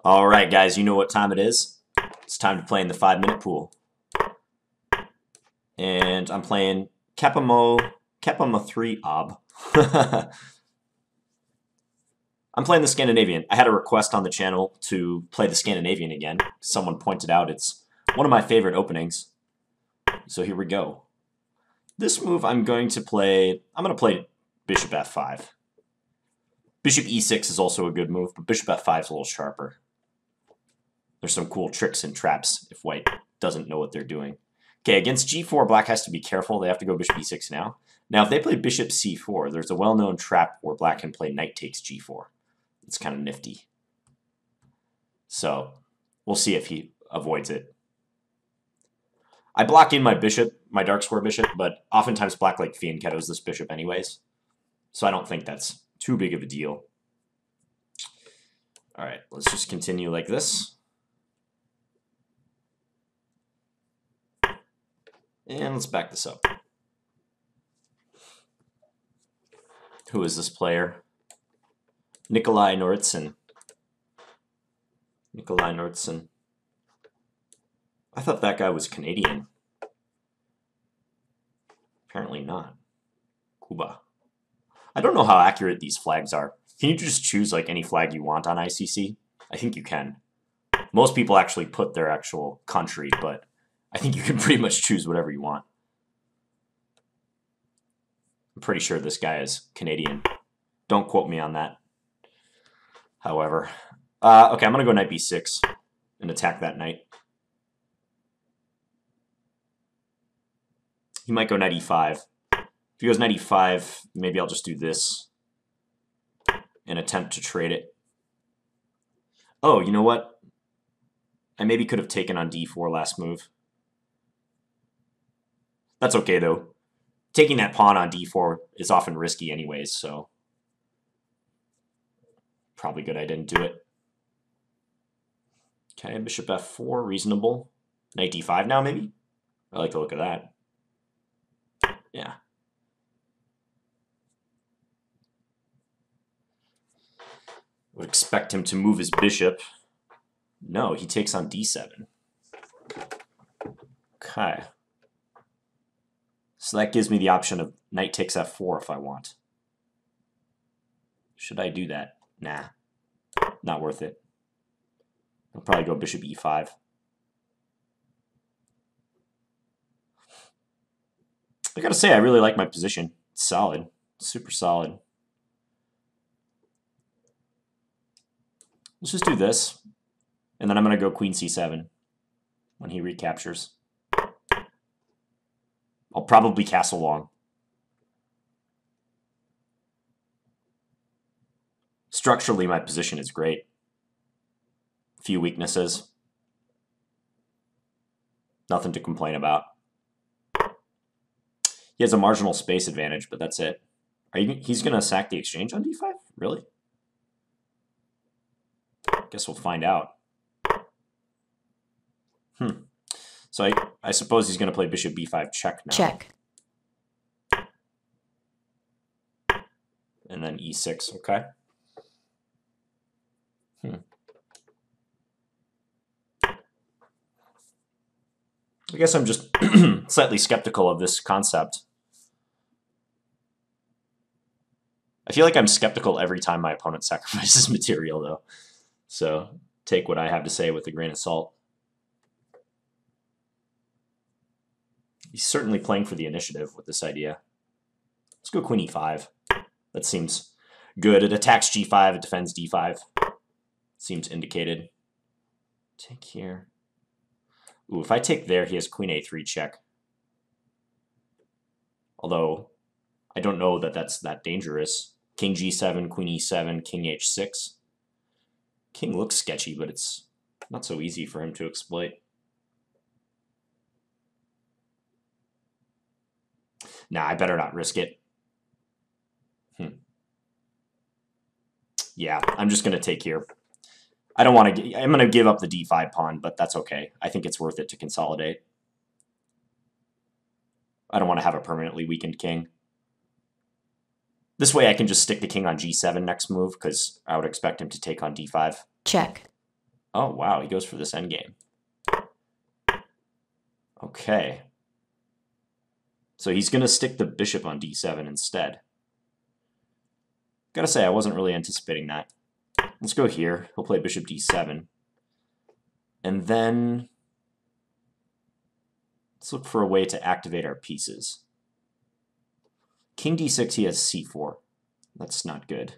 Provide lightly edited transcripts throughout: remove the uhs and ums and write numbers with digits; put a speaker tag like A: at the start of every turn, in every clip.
A: All right, guys, you know what time it is. It's time to play in the 5-minute pool. And I'm playing Kepamo 3 Ob. I'm playing the Scandinavian. I had a request on the channel to play the Scandinavian again. Someone pointed out it's one of my favorite openings. So here we go. This move I'm going to play Bishop F5. Bishop E6 is also a good move, but Bishop F5 is a little sharper. There's some cool tricks and traps if white doesn't know what they're doing. Okay, against G4, black has to be careful. They have to go Bishop E6 now. Now, if they play Bishop C4, there's a well-known trap where black can play Knight takes G4. It's kind of nifty. So, we'll see if he avoids it. I block in my bishop, my dark square bishop, but oftentimes black like fianchettos this bishop anyways. So I don't think that's too big of a deal. All right, let's just continue like this. And let's back this up. Who is this player? Noritsyn. Noritsyn. I thought that guy was Canadian. Apparently not. Cuba. I don't know how accurate these flags are. Can you just choose like any flag you want on ICC? I think you can. Most people actually put their actual country, but I think you can pretty much choose whatever you want. I'm pretty sure this guy is Canadian. Don't quote me on that. However. Okay, I'm going to go Knight B6 and attack that knight. He might go Knight E5. If he goes Knight E5, maybe I'll just do this and attempt to trade it. Oh, you know what? I maybe could have taken on D4 last move. That's okay, though. Taking that pawn on D4 is often risky anyways, so probably good I didn't do it. Okay, Bishop F4, reasonable. Knight D5 now, maybe? I like the look of that. Yeah. Would expect him to move his bishop. No, he takes on D7. Okay. So that gives me the option of Knight takes F4 if I want. Should I do that? Nah. Not worth it. I'll probably go Bishop E5. I gotta say, I really like my position. It's solid. Super solid. Let's just do this. And then I'm going to go Queen C7 when he recaptures. I'll probably castle long. Structurally, my position is great. Few weaknesses. Nothing to complain about. He has a marginal space advantage, but that's it. He's going to sack the exchange on D5? Really? Guess we'll find out. So I suppose he's going to play Bishop B5 check now.
B: Check.
A: And then E6, okay. I guess I'm just slightly skeptical of this concept. I feel like I'm skeptical every time my opponent sacrifices material, though. So take what I have to say with a grain of salt. He's certainly playing for the initiative with this idea. Let's go Queen E5. That seems good. It attacks G5, it defends D5. Seems indicated. Take here. Ooh, if I take there, he has Queen A3 check. Although, I don't know that that's that dangerous. King G7, Queen E7, King H6. King looks sketchy, but it's not so easy for him to exploit. Nah, I better not risk it. Yeah, I'm just going to take here. I don't want to. I'm going to give up the D5 pawn, but that's okay. I think it's worth it to consolidate. I don't want to have a permanently weakened king. This way I can just stick the king on G7 next move, because I would expect him to take on D5.
B: Check.
A: Oh, wow, he goes for this endgame. Okay. So he's going to stick the bishop on d7 instead. Gotta say, I wasn't really anticipating that. Let's go here. He'll play bishop d7. And then let's look for a way to activate our pieces. King d6, he has c4. That's not good.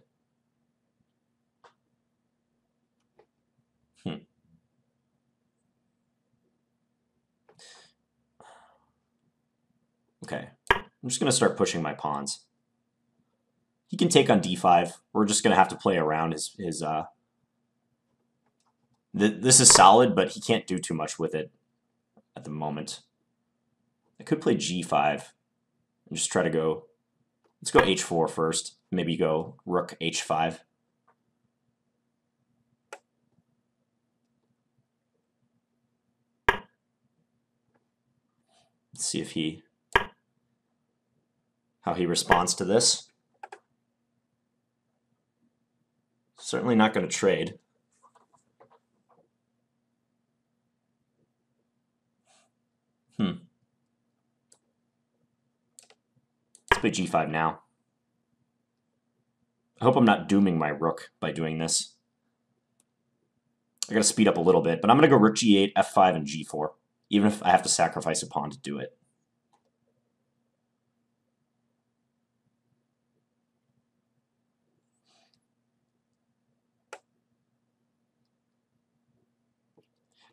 A: Okay, I'm just going to start pushing my pawns. He can take on d5. We're just going to have to play around his this is solid, but he can't do too much with it at the moment. I could play g5 and just try to go... Let's go h4 first. Maybe go rook h5. Let's see if how he responds to this. Certainly not going to trade. Let's play g5 now. I hope I'm not dooming my rook by doing this. I gotta speed up a little bit, but I'm gonna go rook g8, f5, and g4, even if I have to sacrifice a pawn to do it.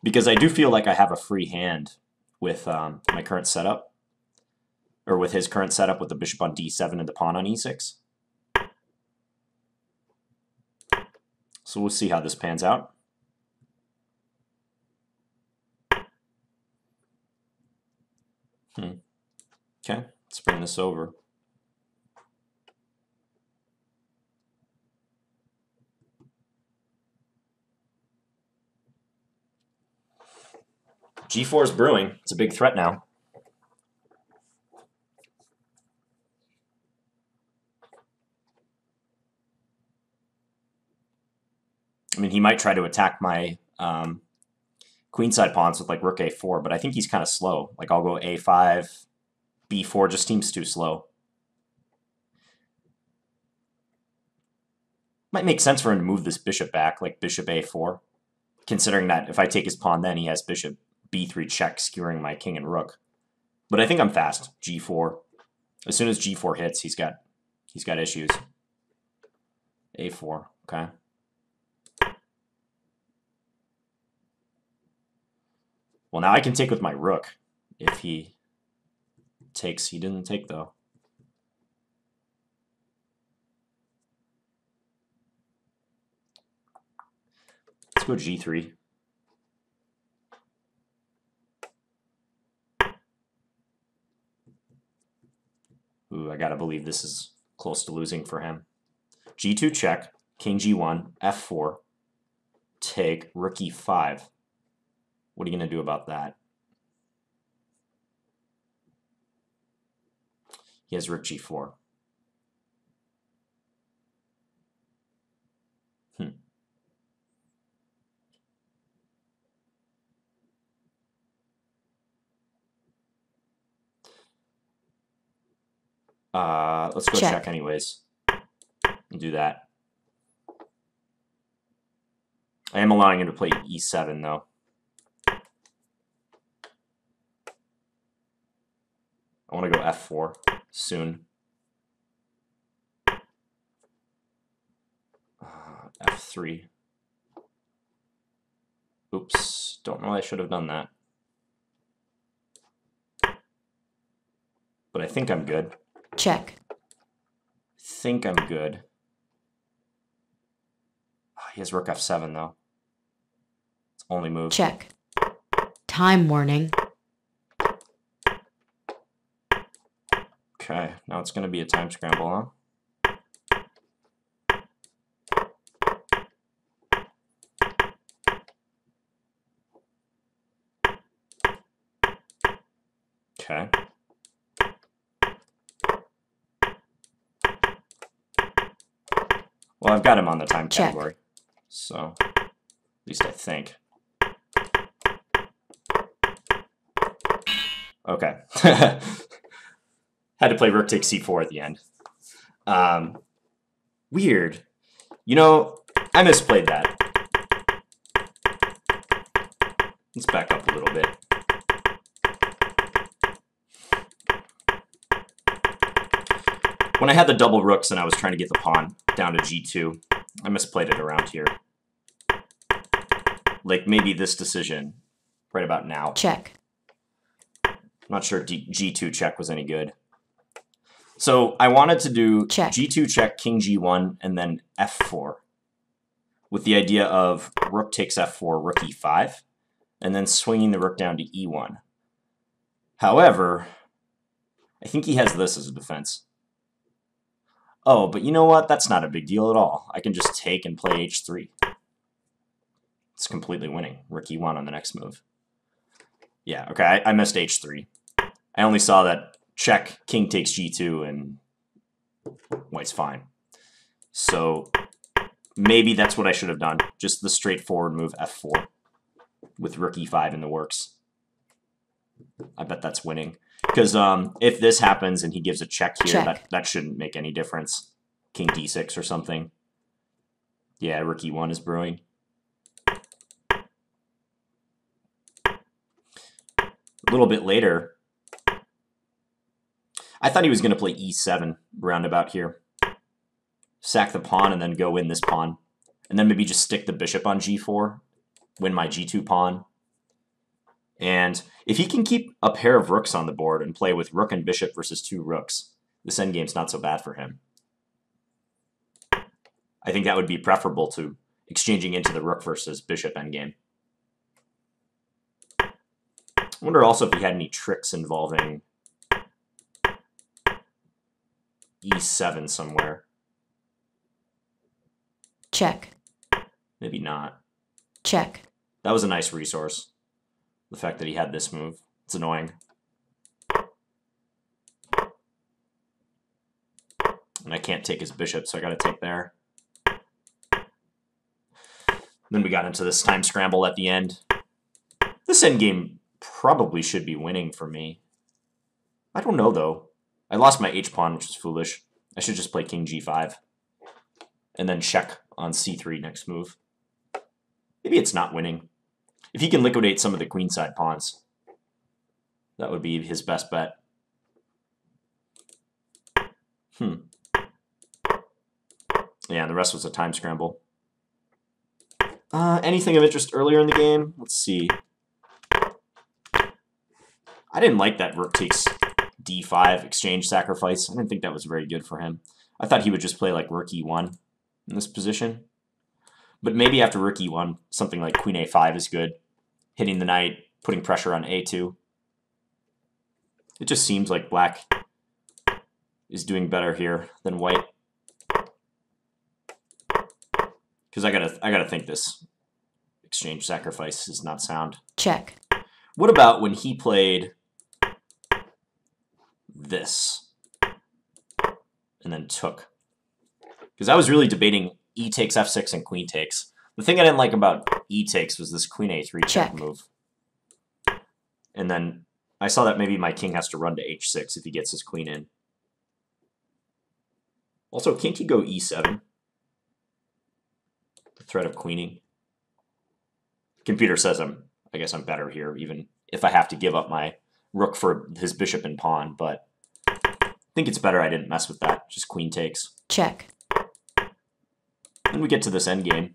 A: Because I do feel like I have a free hand with my current setup, or with his current setup with the bishop on d7 and the pawn on e6. So we'll see how this pans out. Okay, let's bring this over. g4 is brewing. It's a big threat now. I mean, he might try to attack my queenside pawns with like rook a4, but I think he's kind of slow. Like I'll go a5, b4 just seems too slow. Might make sense for him to move this bishop back, like bishop a4, considering that if I take his pawn then he has bishop b3 check, skewering my king and rook. But I think I'm fast. g4. As soon as g4 hits, he's got issues. a4, okay. Well, now I can take with my rook if he takes. He didn't take, though. Let's go g3. Ooh, I gotta believe this is close to losing for him. g2 check, king g1, f4, take, rook e5. What are you going to do about that? He has rook g4. Let's go check anyways. And do that. I am allowing him to play e7 though. I want to go f4 soon. F3. Oops, don't know why I should have done that. But I think I'm good.
B: Check.
A: Think I'm good. Oh, he has rook f7 though. It's only move.
B: Check. Time warning.
A: Okay, now it's going to be a time scramble, huh? Okay. Well, I've got him on the time category, so at least I think. Okay. Had to play rook takes c4 at the end. Weird. You know, I misplayed that. Let's back up a little bit. When I had the double rooks and I was trying to get the pawn down to g2, I misplayed it around here. Like maybe this decision right about now.
B: Check.
A: I'm not sure g2 check was any good. So I wanted to do
B: check.
A: g2 check, king g1, and then f4. With the idea of rook takes f4, rook e5, and then swinging the rook down to e1. However, I think he has this as a defense. Oh, but you know what? That's not a big deal at all. I can just take and play h3. It's completely winning. Rook e1 on the next move. Yeah, okay, I missed h3. I only saw that check, king takes g2, and white's fine. So maybe that's what I should have done. Just the straightforward move f4 with rook e5 in the works. I bet that's winning. Because if this happens and he gives a check here, that shouldn't make any difference. King d6 or something. Yeah, rook e1 is brewing. A little bit later, I thought he was going to play e7 roundabout here. Sack the pawn and then go win this pawn. And then maybe just stick the bishop on g4, win my g2 pawn. And if he can keep a pair of rooks on the board and play with rook and bishop versus two rooks, this endgame's not so bad for him. I think that would be preferable to exchanging into the rook versus bishop endgame. I wonder also if he had any tricks involving e7 somewhere.
B: Check.
A: Maybe not.
B: Check.
A: That was a nice resource. The fact that he had this move. It's annoying. And I can't take his bishop, so I gotta take there. Then we got into this time scramble at the end. This endgame probably should be winning for me. I don't know, though. I lost my h-pawn, which is foolish. I should just play king g5. And then check on c3 next move. Maybe it's not winning. If he can liquidate some of the queenside pawns, that would be his best bet. Yeah, the rest was a time scramble. Anything of interest earlier in the game? Let's see. I didn't like that rook takes d5 exchange sacrifice. I didn't think that was very good for him. I thought he would just play like rook e1 in this position. But maybe after rook e1, something like queen a5 is good. Hitting the knight, putting pressure on a2. It just seems like black is doing better here than white. Because I gotta think this exchange sacrifice is not sound.
B: Check.
A: What about when he played this and then took? Because I was really debating e takes f6 and queen takes. The thing I didn't like about e takes was this queen a3 check move. And then I saw that maybe my king has to run to h6 if he gets his queen in. Also, can't he go e7? The threat of queening. Computer says I guess I'm better here, even if I have to give up my rook for his bishop and pawn, but I think it's better I didn't mess with that. Just queen takes.
B: Check.
A: Then we get to this endgame.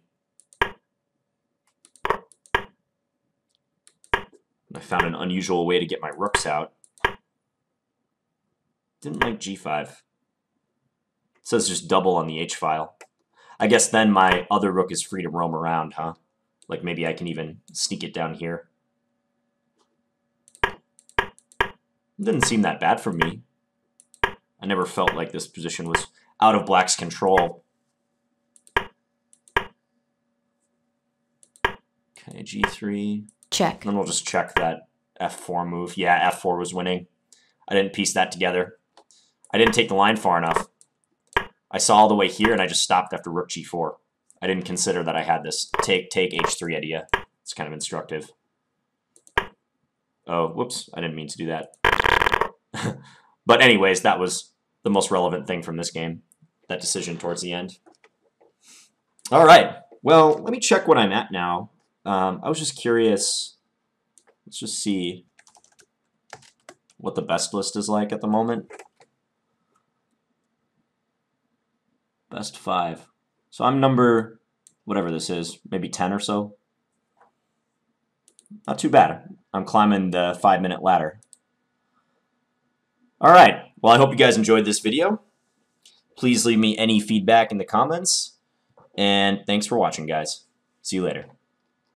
A: I found an unusual way to get my rooks out. Didn't like g5. It says just double on the h-file. I guess then my other rook is free to roam around, huh? Like maybe I can even sneak it down here. It didn't seem that bad for me. I never felt like this position was out of black's control. Okay, g3.
B: Check.
A: Then we'll just check that f4 move. Yeah, f4 was winning. I didn't piece that together. I didn't take the line far enough. I saw all the way here and I just stopped after rook g4. I didn't consider that I had this take h3 idea. It's kind of instructive. Oh, whoops, I didn't mean to do that. But anyways, that was the most relevant thing from this game, that decision towards the end. All right, well, let me check what I'm at now. I was just curious. Let's just see what the best list is like at the moment. Best 5. So I'm number, whatever this is, maybe 10 or so. Not too bad. I'm climbing the 5-minute ladder. All right. Well, I hope you guys enjoyed this video. Please leave me any feedback in the comments. And thanks for watching, guys. See you later.